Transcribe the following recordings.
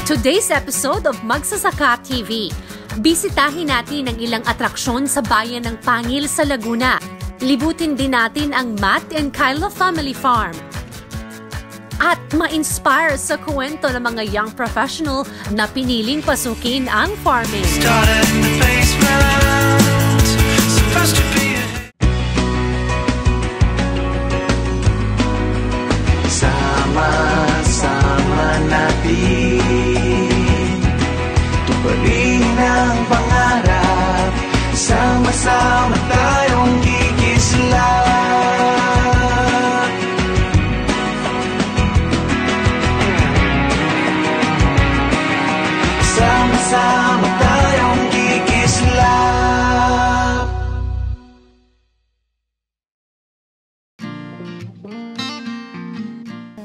Today's episode of Magsasaka TV. Bisitahin natin ang ilang atraksyon sa bayan ng Pangil sa Laguna. Libutin din natin ang Matt and Kyla Family Farm. At ma-inspire sa kwento ng mga young professional na piniling pasukin ang farming. Sama-sama natin tuparin ang pangarap. Sama-sama tayong kikislap. Sama-sama tayong kikislap.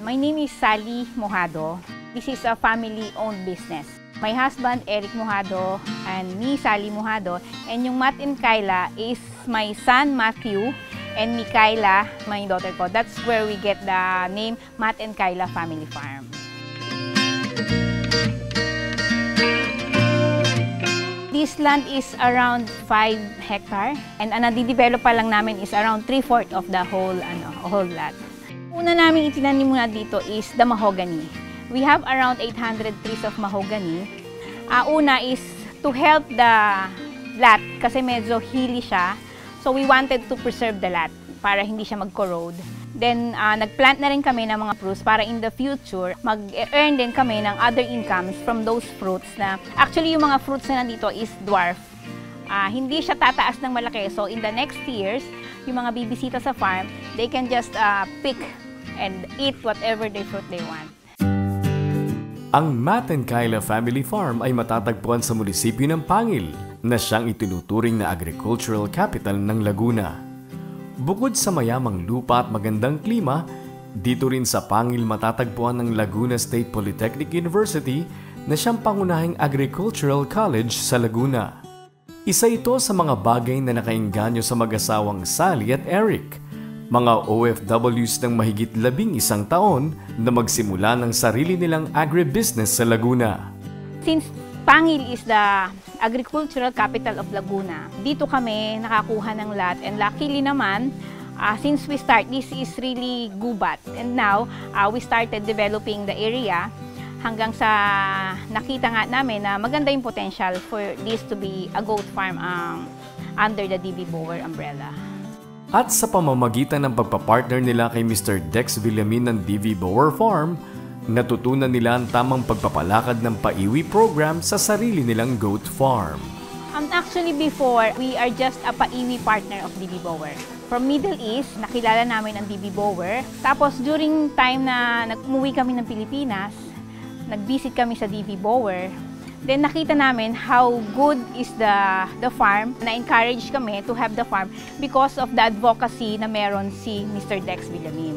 My name is Sally Mojado. This is a family-owned business. My husband, Eric Mojado, and me, Sally Mojado. And yung Matt and Kyla is my son, Matthew, and Mikaela, my daughter ko. That's where we get the name Matt and Kyla Family Farm. This land is around 5 hectares, and ang nadidevelop pa lang namin is around 3/4 of the whole lot. Una namin itinanim muna dito is the mahogany. We have around 800 trees of mahogany. Una is to help the lot kasi medyo hilly siya. So we wanted to preserve the lot para hindi siya mag-corrode. Then nagplant na rin kami ng mga fruits para in the future mag-earn din kami ng other incomes from those fruits na actually yung mga fruits na nandito is dwarf. Hindi siya tataas ng malaki. So in the next years, yung mga bibisita sa farm, they can just pick and eat whatever they fruit they want. Ang Matt and Kyla Family Farm ay matatagpuan sa munisipyo ng Pangil na siyang itinuturing na agricultural capital ng Laguna. Bukod sa mayamang lupa at magandang klima, dito rin sa Pangil matatagpuan ang Laguna State Polytechnic University na siyang pangunahing agricultural college sa Laguna. Isa ito sa mga bagay na nakainganyo sa mag-asawang Sally at Eric, mga OFWs ng mahigit 11 taon na magsimula ng sarili nilang agribusiness sa Laguna. Since Pangil is the agricultural capital of Laguna, dito kami nakakuha ng lot, and luckily naman, since we start, this is really gubat. And now, we started developing the area hanggang sa nakita nga namin na maganda yung potential for this to be a goat farm under the DB Bower umbrella. At sa pamamagitan ng pagpapartner nila kay Mr. Dex Villamin ng DV Bower Farm, natutunan nila ang tamang pagpapalakad ng paiwi program sa sarili nilang goat farm. Actually before, we are just a paiwi partner of DB Bower. From Middle East, nakilala namin ang DB Bower. Tapos during time na umuwi kami ng Pilipinas, nag-visit kami sa DB Bower. Then nakita namin how good is the farm. Na-encourage kami to have the farm because of the advocacy na meron si Mr. Dex Villamin.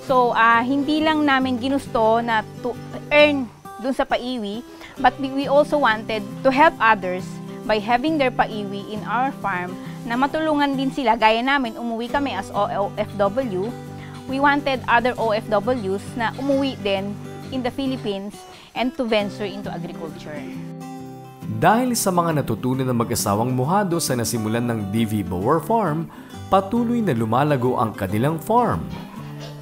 So hindi lang namin ginusto na to earn dun sa paiwi, but we also wanted to help others by having their paiwi in our farm na matulungan din sila. Gaya namin, umuwi kami as OFW. We wanted other OFWs na umuwi din in the Philippines and to venture into agriculture. Dahil sa mga natutunan ng mag-asawang Mojado sa nasimulan ng DV Bower Farm, patuloy na lumalago ang kanilang farm.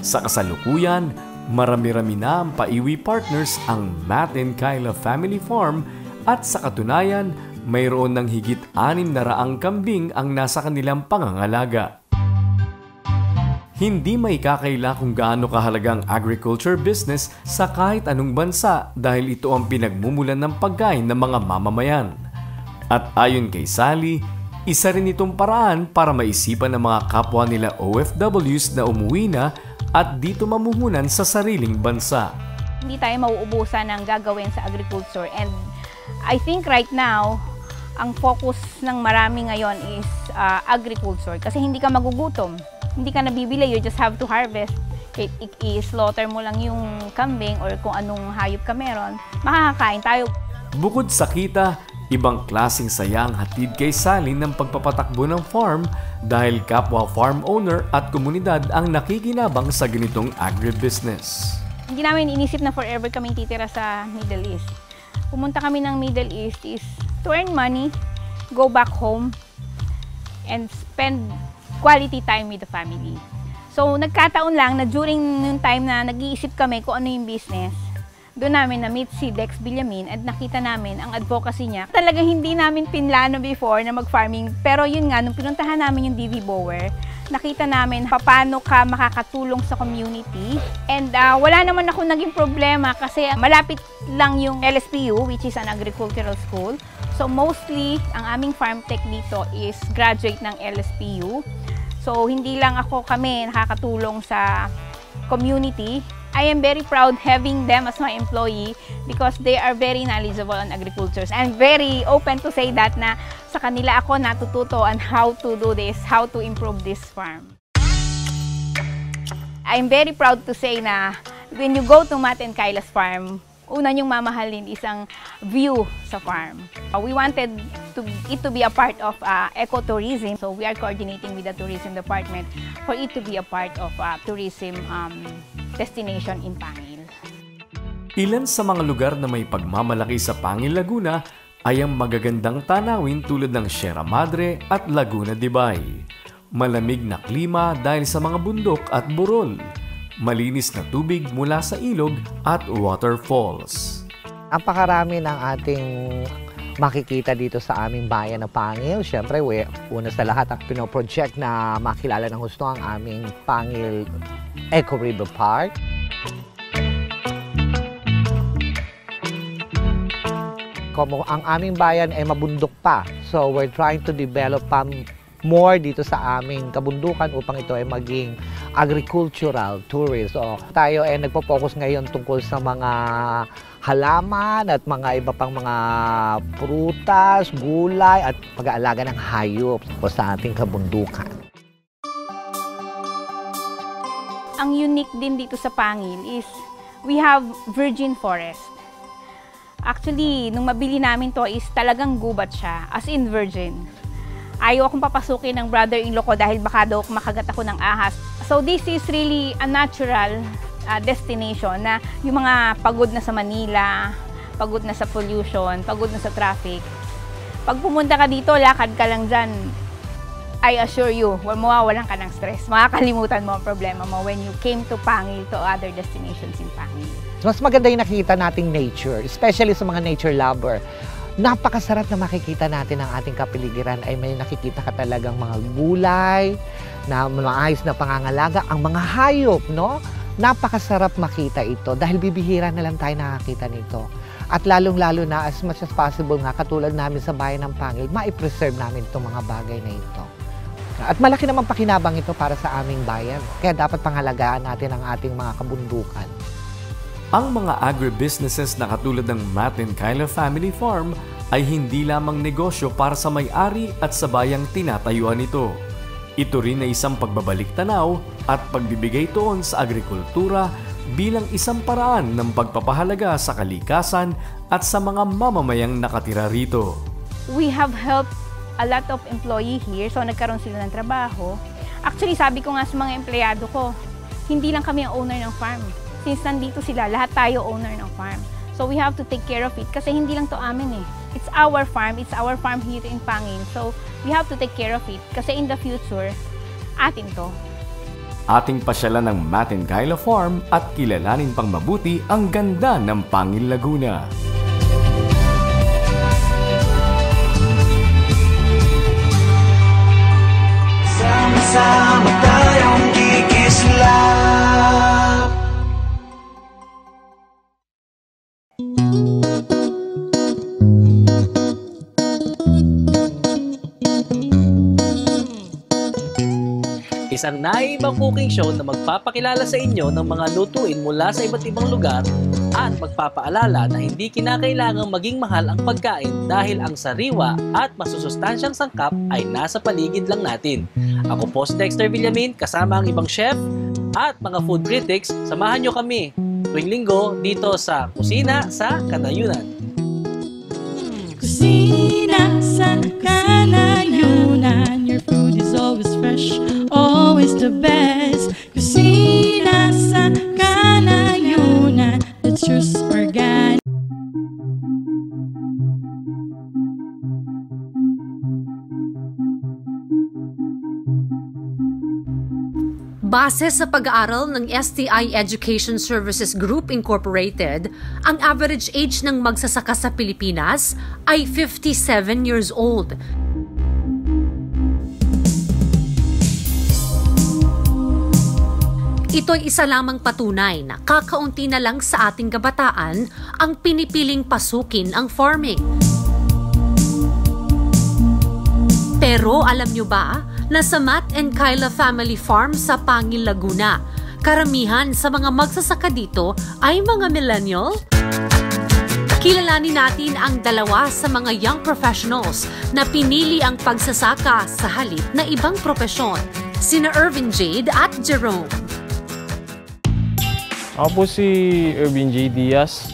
Sa kasalukuyan, marami-rami na ang paiwi partners ang Matt and Kyla Family Farm at sa katunayan, mayroon ng higit 600 kambing ang nasa kanilang pangangalaga. Hindi may kakaila kung gaano kahalaga ang agriculture business sa kahit anong bansa dahil ito ang pinagmumulan ng pagkain ng mga mamamayan. At ayon kay Sally, isa rin itong paraan para maisipan ng mga kapwa nila OFWs na umuwi na at dito mamuhunan sa sariling bansa. Hindi tayo mauubusan ng gagawin sa agriculture, and I think right now, ang focus ng marami ngayon is agriculture kasi hindi ka magugutom. Hindi ka nabibili, you just have to harvest. I-slaughter mo lang yung kambing or kung anong hayop ka meron, makakakain tayo. Bukod sa kita, ibang klaseng saya ang hatid kay Sally ng pagpapatakbo ng farm dahil kapwa farm owner at komunidad ang nakikinabang sa ganitong agribusiness. Hindi namin inisip na forever kaming titira sa Middle East. pumunta kami ng Middle East is to earn money, go back home, and spend quality time with the family. So, nagkataon lang na during yung time na nag-iisip kami kung ano yung business, doon namin na-meet si Dex Villamin at nakita namin ang advocacy niya. Talagang hindi namin pinlano before na mag-farming, pero yun nga, nung pinuntahan namin yung DV Bower, nakita namin paano ka makakatulong sa community. And wala naman ako naging problema kasi malapit lang yung LSPU, which is an agricultural school. So mostly, ang aming farm tech dito is graduate ng LSPU. So hindi lang kami nakakatulong sa community. I am very proud having them as my employee because they are very knowledgeable on agriculture. I'm very open to say that na sa kanila ako natututo on how to do this, how to improve this farm. I'm very proud to say na when you go to Matt and Kyla's farm, una niyong mamahalin isang view sa farm. We wanted it to be a part of ecotourism, so we are coordinating with the tourism department for it to be a part of tourism destination in Pangil. Ilan sa mga lugar na may pagmamalaki sa Pangil, Laguna ay ang magagandang tanawin tulad ng Sierra Madre at Laguna de Bay. Malamig na klima dahil sa mga bundok at burol. Malinis na tubig mula sa ilog at waterfalls. Napakarami ng ating makikita dito sa aming bayan ng Pangil. Siyempre, una sa lahat ang pinoproject na makilala ng gusto ang aming Pangil Eco River Park. Como ang aming bayan ay mabundok pa, so we're trying to develop more dito sa aming kabundukan upang ito ay maging agricultural tourist. So, tayo ay nagpo-focus ngayon tungkol sa mga halaman at mga iba pang mga prutas, gulay at pag-aalaga ng hayop sa ating kabundukan. Ang unique din dito sa Pangil is we have virgin forest. Actually, nung mabili namin to is talagang gubat siya, as in virgin. Ayaw akong papasukin ng brother-in-law ko dahil baka daw makagat ako ng ahas. So this is really a natural destination na yung mga pagod na sa Manila, pagod na sa pollution, pagod na sa traffic. Pag pumunta ka dito, lakad ka lang dyan, I assure you, mawawalan ka ng stress. Makakalimutan mo ang problema mo when you came to Pangil, to other destinations in Pangil. Mas maganda yung nakikita nating nature, especially sa mga nature lover. Napakasarap na makikita natin ang ating kapaligiran ay may nakikita ka talagang mga gulay, na maayos na pangangalaga, ang mga hayop, no? Napakasarap makita ito dahil bibihira na lang tayo nakakita nito. At lalong-lalo na as much as possible nga, katulad namin sa bayan ng Pangil, ma-preserve namin itong mga bagay na ito. At malaki naman pakinabang ito para sa aming bayan. Kaya dapat pangalagaan natin ang ating mga kabundukan. Ang mga agribusinesses na katulad ng Matt and Kyla Family Farm ay hindi lamang negosyo para sa may-ari at sa bayang tinatayuan ito. Ito rin ay isang pagbabalik tanaw at pagbibigay tuon sa agrikultura bilang isang paraan ng pagpapahalaga sa kalikasan at sa mga mamamayang nakatira rito. We have helped a lot of employee here, so nagkaroon sila ng trabaho. Actually, sabi ko nga sa mga empleyado ko, hindi lang kami ang owner ng farm. Since nandito sila, lahat tayo owner ng farm. So we have to take care of it kasi hindi lang to amin eh. It's our farm here in Pangil. So we have to take care of it kasi in the future, atin to. Ating pasyalan ng Matt and Kyla Farm at kilalanin pang mabuti ang ganda ng Pangil, Laguna. Sama-sama tayong kikislap. Isang naiibang cooking show na magpapakilala sa inyo ng mga lutuin mula sa iba't ibang lugar at magpapaalala na hindi kinakailangang maging mahal ang pagkain dahil ang sariwa at masusustansyang sangkap ay nasa paligid lang natin. Ako po si Dexter Villamin kasama ang ibang chef at mga food critics. Samahan nyo kami tuwing linggo dito sa Kusina sa Kanayunan. Kusina sa Kanayunan, your food is always fresh, always the best. Kusina sa Kanayunan, the truth's organic. Base sa pag-aaral ng STI Education Services Group Incorporated, ang average age ng magsasaka sa Pilipinas ay 57 years old. Ito'y isa lamang patunay na kakaunti na lang sa ating kabataan ang pinipiling pasukin ang farming. Pero alam nyo ba na sa Matt and Kyla Family Farm sa Pangil, Laguna, karamihan sa mga magsasaka dito ay mga millennial? Kilalanin natin ang dalawa sa mga young professionals na pinili ang pagsasaka sa halip na ibang propesyon, sina Irvin Jade at Jerome. Ako po si Irvin J. Diaz,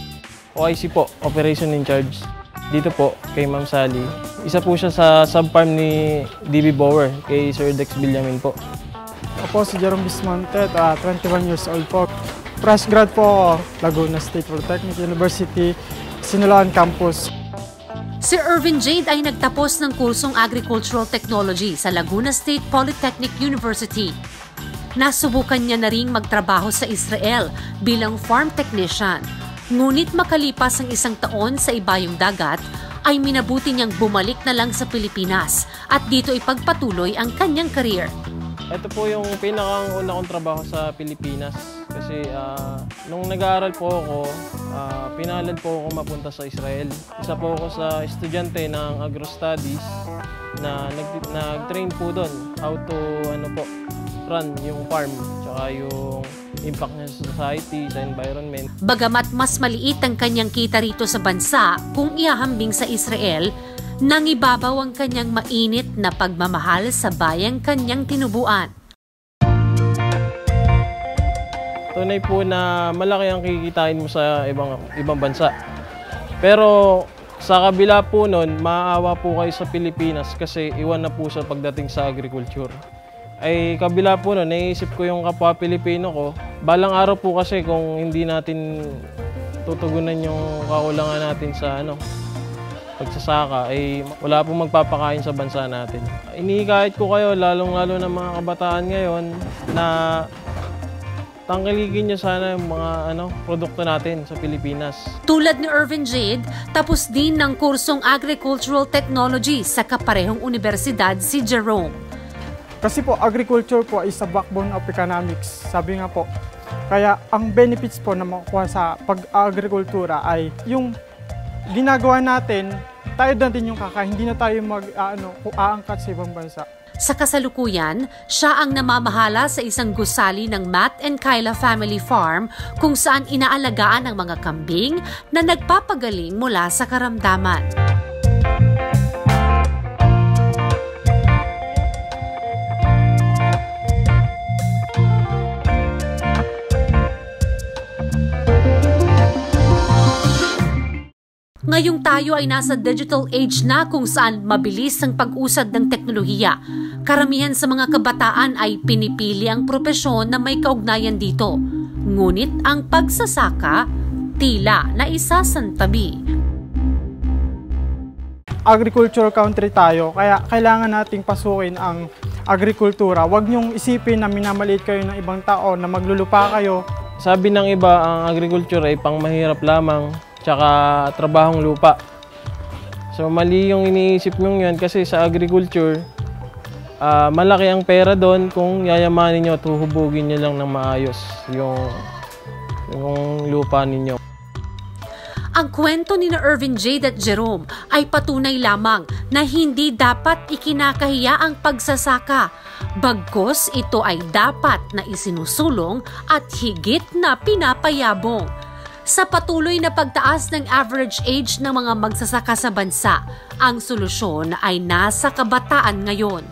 OIC po, Operation in Charge. Dito po kay Ma'am Sally. Isa po siya sa sub-farm ni DB Bower, kay Sir Dex Villamin po. Ako po si Jerome Bismonte, 21 years old po. Fresh grad po ako, Laguna State Polytechnic University, Sinulaan Campus. Si Irvin Jade ay nagtapos ng kursong Agricultural Technology sa Laguna State Polytechnic University. Nasubukan niya na ring magtrabaho sa Israel bilang farm technician. Ngunit makalipas ang 1 taon sa ibayong dagat, ay minabuti niyang bumalik na lang sa Pilipinas at dito ipagpatuloy ang kanyang career. Ito po yung pinakauna kong trabaho sa Pilipinas kasi nung nag-aaral po ako, pinalad po ako mapunta sa Israel. Isa po ako sa estudyante ng Agro Studies na nag-train po doon how to run yung farm tsaka yung impact niya sa society, sa environment. Bagamat mas maliit ang kanyang kita rito sa bansa kung ihahambing sa Israel, nangibabaw ang kanyang mainit na pagmamahal sa bayang kanyang tinubuan. Tunay po na malaki ang kikitain mo sa ibang bansa. Pero sa kabila po nun, maaawa po kayo sa Pilipinas kasi iwan na po sa pagdating sa agriculture. Ay kabila po nun, naisip ko yung kapwa Pilipino ko. Balang araw po kasi kung hindi natin tutugunan yung kakulangan natin sa pagsasaka, ay wala pong magpapakain sa bansa natin. Inihikayat ko kayo, lalong-lalo ng mga kabataan ngayon, na tangkilikin niyo sana yung mga produkto natin sa Pilipinas. Tulad ni Irvin Jade, tapos din ng kursong Agricultural Technology sa kaparehong universidad si Jerome. Kasi po, agriculture po is a backbone of economics. Sabi nga po, kaya ang benefits po na makukuha sa pag-agrikultura ay yung ginagawa natin, tayo na din yung kakain, hindi na tayo aangkat sa ibang bansa. Sa kasalukuyan, siya ang namamahala sa isang gusali ng Matt and Kyla Family Farm kung saan inaalagaan ang mga kambing na nagpapagaling mula sa karamdaman. Ngayong tayo ay nasa digital age na kung saan mabilis ang pag-usad ng teknolohiya. Karamihan sa mga kabataan ay pinipili ang propesyon na may kaugnayan dito. Ngunit ang pagsasaka, tila na isasantabi. Agriculture country tayo, kaya kailangan nating pasukin ang agrikultura. Huwag niyong isipin na minamaliit kayo ng ibang tao, na maglulupa kayo. Sabi ng iba, ang agriculture ay pangmahirap lamang, tsaka trabahong lupa. So mali yung iniisip nyo yun kasi sa agriculture, malaki ang pera doon kung yayamanin nyo at huhubugin nyo lang ng maayos yung lupa ninyo. Ang kwento ni Irvin Jade at Jerome ay patunay lamang na hindi dapat ikinakahiya ang pagsasaka. Bagkus ito ay dapat na isinusulong at higit na pinapayabong. Sa patuloy na pagtaas ng average age ng mga magsasaka sa bansa, ang solusyon ay nasa kabataan ngayon.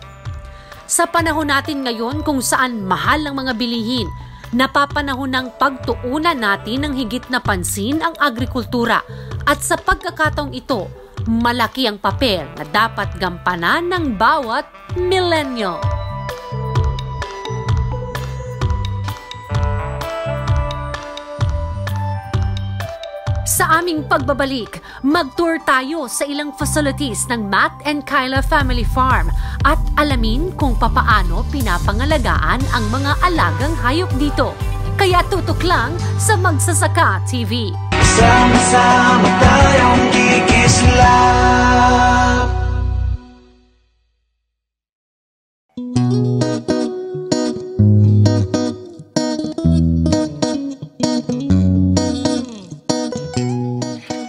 Sa panahon natin ngayon kung saan mahal ang mga bilihin, napapanahon ng pagtuunan natin ng higit na pansin ang agrikultura at sa pagkakataong ito, malaki ang papel na dapat gampanan ng bawat millennial. Sa aming pagbabalik, mag-tour tayo sa ilang facilities ng Matt and Kyla Family Farm at alamin kung papaano pinapangalagaan ang mga alagang hayop dito. Kaya tutok lang sa Magsasaka TV. Sama-sama tayong kikislap.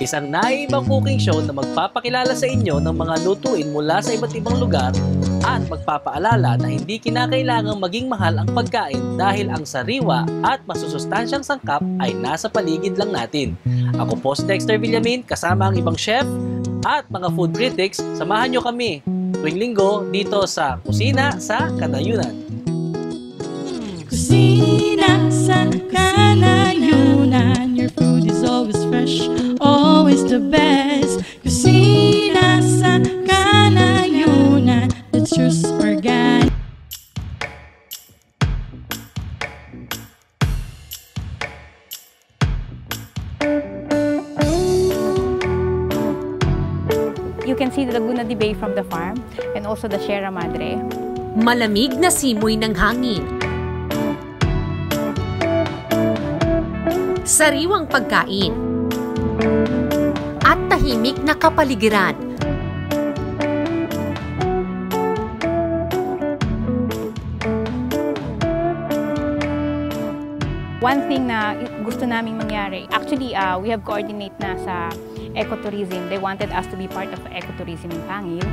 Isang naiibang cooking show na magpapakilala sa inyo ng mga lutuin mula sa iba't ibang lugar at magpapaalala na hindi kinakailangang maging mahal ang pagkain dahil ang sariwa at masusustansyang sangkap ay nasa paligid lang natin. Ako po si Dexter Villamin kasama ang ibang chef at mga food critics. Samahan nyo kami tuwing linggo dito sa Kusina sa Kanayunan. Kusina sa Kanayunan, your food is always fresh, always the best. Kusina sa Kanayunan, let's choose organic. You can see the Laguna de Bay from the farm and also the Sierra Madre. Malamig na simoy ng hangin. Sariwang pagkain. At tahimik na kapaligiran. One thing na gusto naming mangyari, actually we have coordinate na sa ecotourism. They wanted us to be part of ecotourism in Pangil.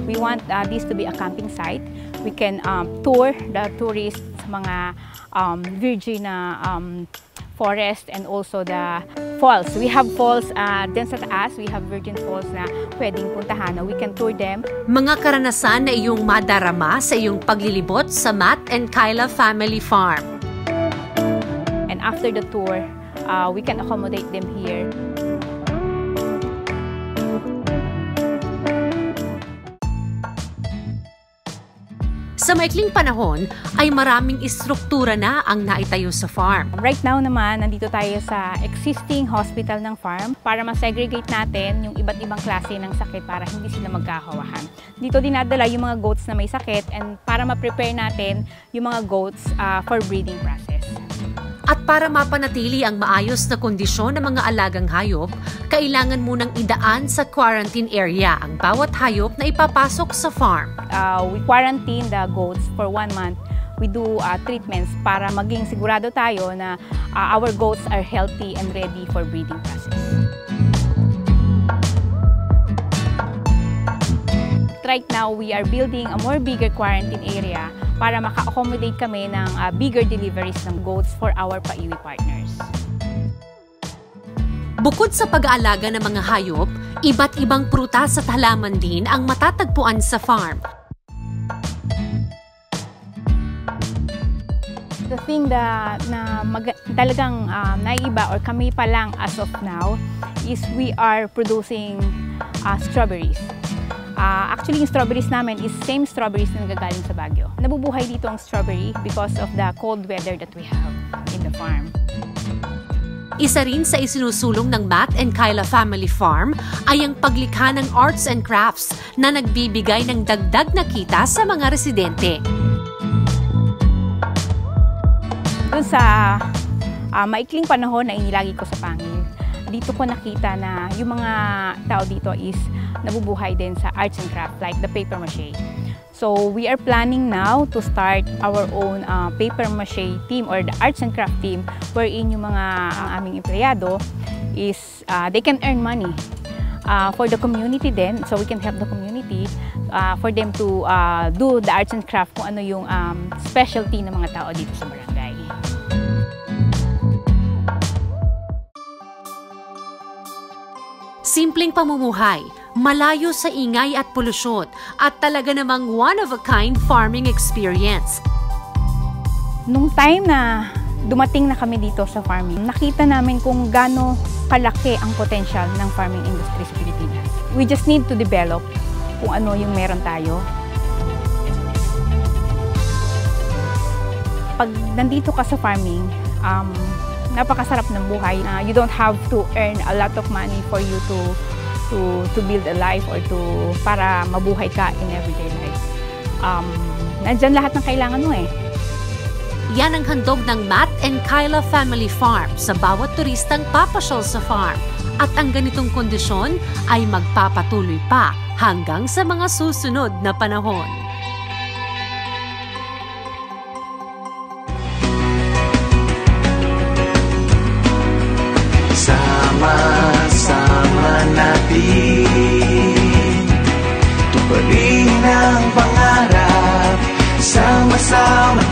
We want this to be a camping site. We can tour the tourists sa mga virgin na forest and also the falls. We have falls din sa taas. We have virgin falls na pwedeng puntahan. We can tour them. Mga karanasan na iyong madarama sa iyong paglilibot sa Matt and Kyla Family Farm. And after the tour, we can accommodate them here. Sa maikling panahon ay maraming istruktura na ang naitayo sa farm. Right now naman, nandito tayo sa existing hospital ng farm para ma-segregate natin yung iba't ibang klase ng sakit para hindi sila magkakawahan. Dito dinadala yung mga goats na may sakit and para ma-prepare natin yung mga goats for breeding process. At para mapanatili ang maayos na kondisyon ng mga alagang hayop, kailangan munang idaan sa quarantine area ang bawat hayop na ipapasok sa farm. We quarantine the goats for 1 month. We do treatments para maging sigurado tayo na our goats are healthy and ready for breeding process. Right now, we are building a more bigger quarantine area para maka-accommodate kami ng bigger deliveries ng goats for our paiwi partners. Bukod sa pag-aalaga ng mga hayop, iba't ibang prutas at halaman din ang matatagpuan sa farm. The thing na talagang naiiba or kami pa lang as of now is we are producing strawberries. Actually, yung strawberries namin is same strawberries na nagagaling sa Baguio. Nabubuhay dito ang strawberry because of the cold weather that we have in the farm. Isa rin sa isinusulong ng Matt and Kyla Family Farm ay ang paglikha ng arts and crafts na nagbibigay ng dagdag na kita sa mga residente. Doon sa maikling panahon na inilagi ko sa Pangil, dito ko nakita na yung mga tao dito is nabubuhay din sa arts and craft like the paper mache. So we are planning now to start our own paper mache team or the arts and craft team wherein yung mga ang aming empleyado is they can earn money for the community then, so we can help the community for them to do the arts and craft kung ano yung specialty ng mga tao dito sa barangay. Simpleng pamumuhay, malayo sa ingay at polusyon, at talaga namang one-of-a-kind farming experience. Nung time na dumating na kami dito sa farming, nakita namin kung gaano kalaki ang potential ng farming industry sa Pilipinas. We just need to develop kung ano yung meron tayo. Pag nandito ka sa farming, napakasarap ng buhay. You don't have to earn a lot of money for you to build a life or para mabuhay ka in everyday life. Nandyan lahat ng kailangan mo eh. Yan ang handog ng Matt and Kyla Family Farm sa bawat turistang papasyal sa farm. At ang ganitong kondisyon ay magpapatuloy pa hanggang sa mga susunod na panahon. Sama-sama natin tuparin ang pangarap. Sama-sama